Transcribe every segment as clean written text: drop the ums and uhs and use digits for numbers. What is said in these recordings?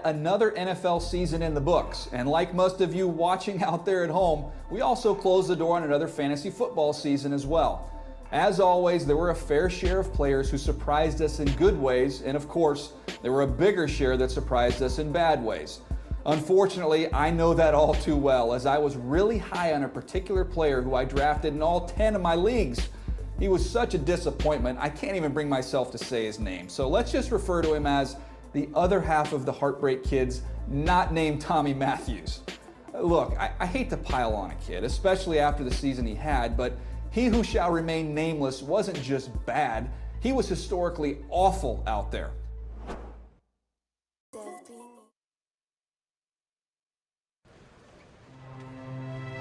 another NFL season in the books. And like most of you watching out there at home, we also closed the door on another fantasy football season as well. As always, there were a fair share of players who surprised us in good ways, and of course, there were a bigger share that surprised us in bad ways. Unfortunately, I know that all too well, as I was really high on a particular player who I drafted in all 10 of my leagues. He was such a disappointment, I can't even bring myself to say his name. So let's just refer to him as the other half of the Heartbreak Kids, not named Tommy Matthews. Look, I hate to pile on a kid, especially after the season he had, but he who shall remain nameless wasn't just bad, he was historically awful out there.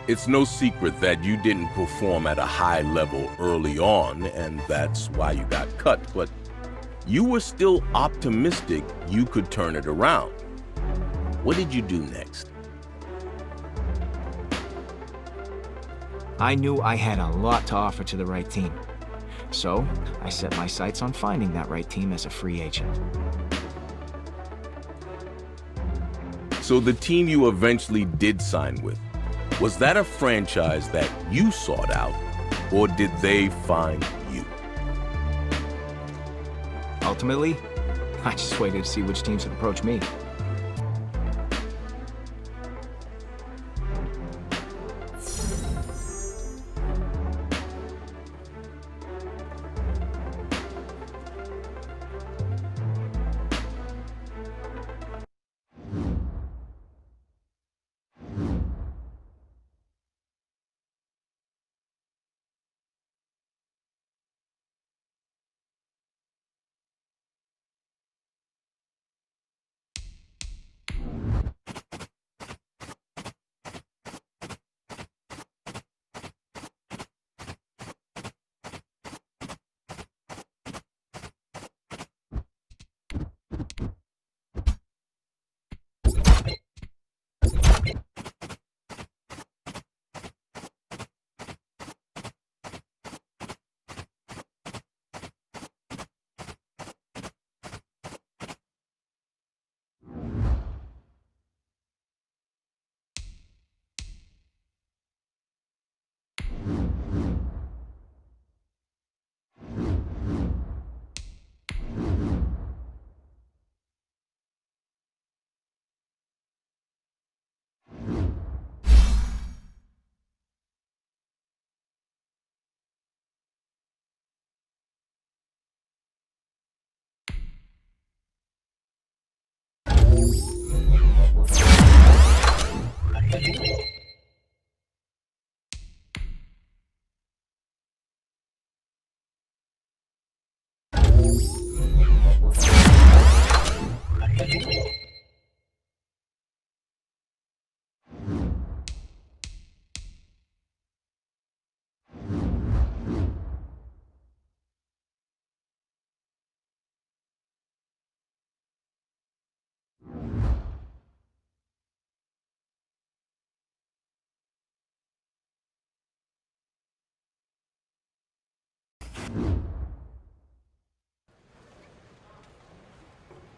It's no secret that you didn't perform at a high level early on, and that's why you got cut, but you were still optimistic you could turn it around. What did you do next? I knew I had a lot to offer to the right team. So, I set my sights on finding that right team as a free agent. So the team you eventually did sign with, was that a franchise that you sought out, or did they find you? Ultimately, I just waited to see which teams would approach me.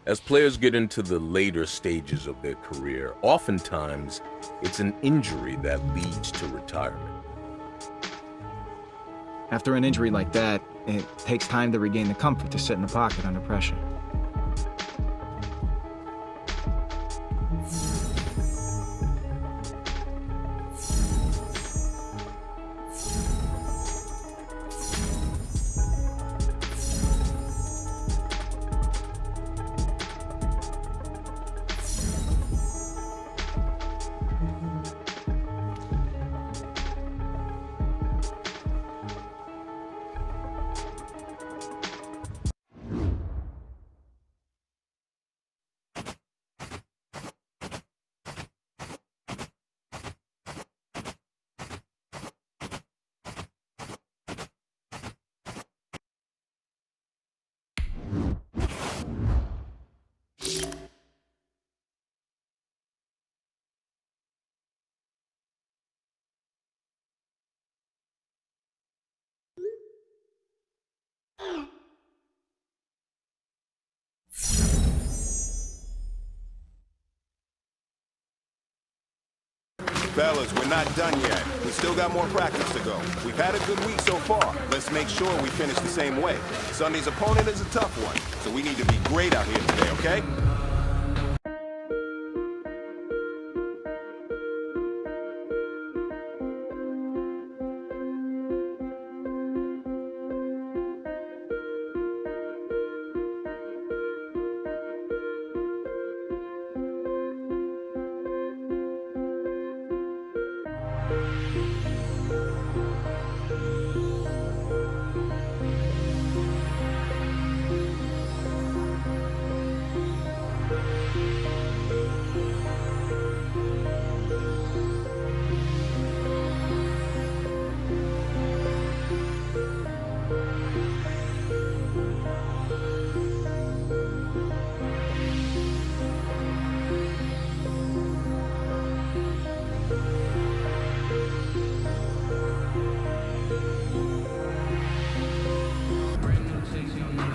As players get into the later stages of their career, oftentimes it's an injury that leads to retirement. After an injury like that, it takes time to regain the comfort to sit in the pocket under pressure. Fellas, we're not done yet. We still got more practice to go. We've had a good week so far. Let's make sure we finish the same way. Sunday's opponent is a tough one, so we need to be great out here today, okay?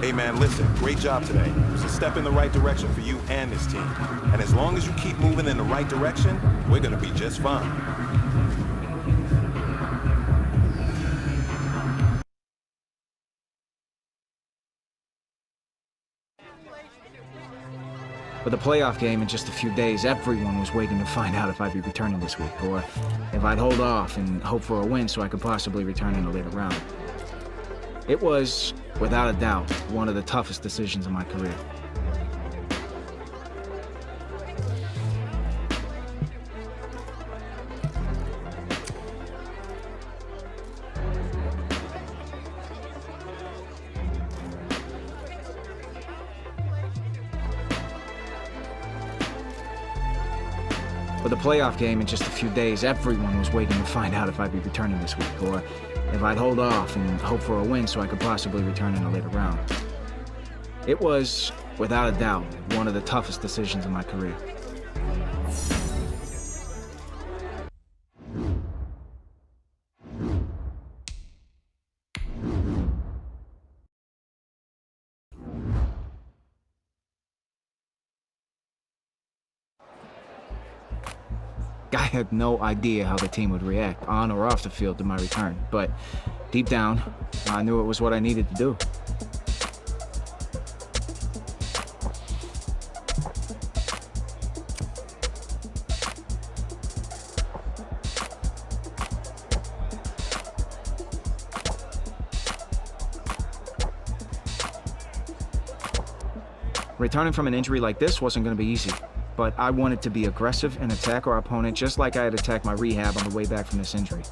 Hey man, listen, great job today. It's a step in the right direction for you and this team. And as long as you keep moving in the right direction, we're gonna be just fine. With the playoff game in just a few days, everyone was waiting to find out if I'd be returning this week, or if I'd hold off and hope for a win so I could possibly return in a later round. It was, without a doubt, one of the toughest decisions of my career. With the playoff game in just a few days, everyone was waiting to find out if I'd be returning this week, or if I'd hold off and hope for a win so I could possibly return in a later round. It was, without a doubt, one of the toughest decisions of my career. I had no idea how the team would react, on or off the field, to my return, but deep down, I knew it was what I needed to do. Returning from an injury like this wasn't going to be easy, but I wanted to be aggressive and attack our opponent just like I had attacked my rehab on the way back from this injury.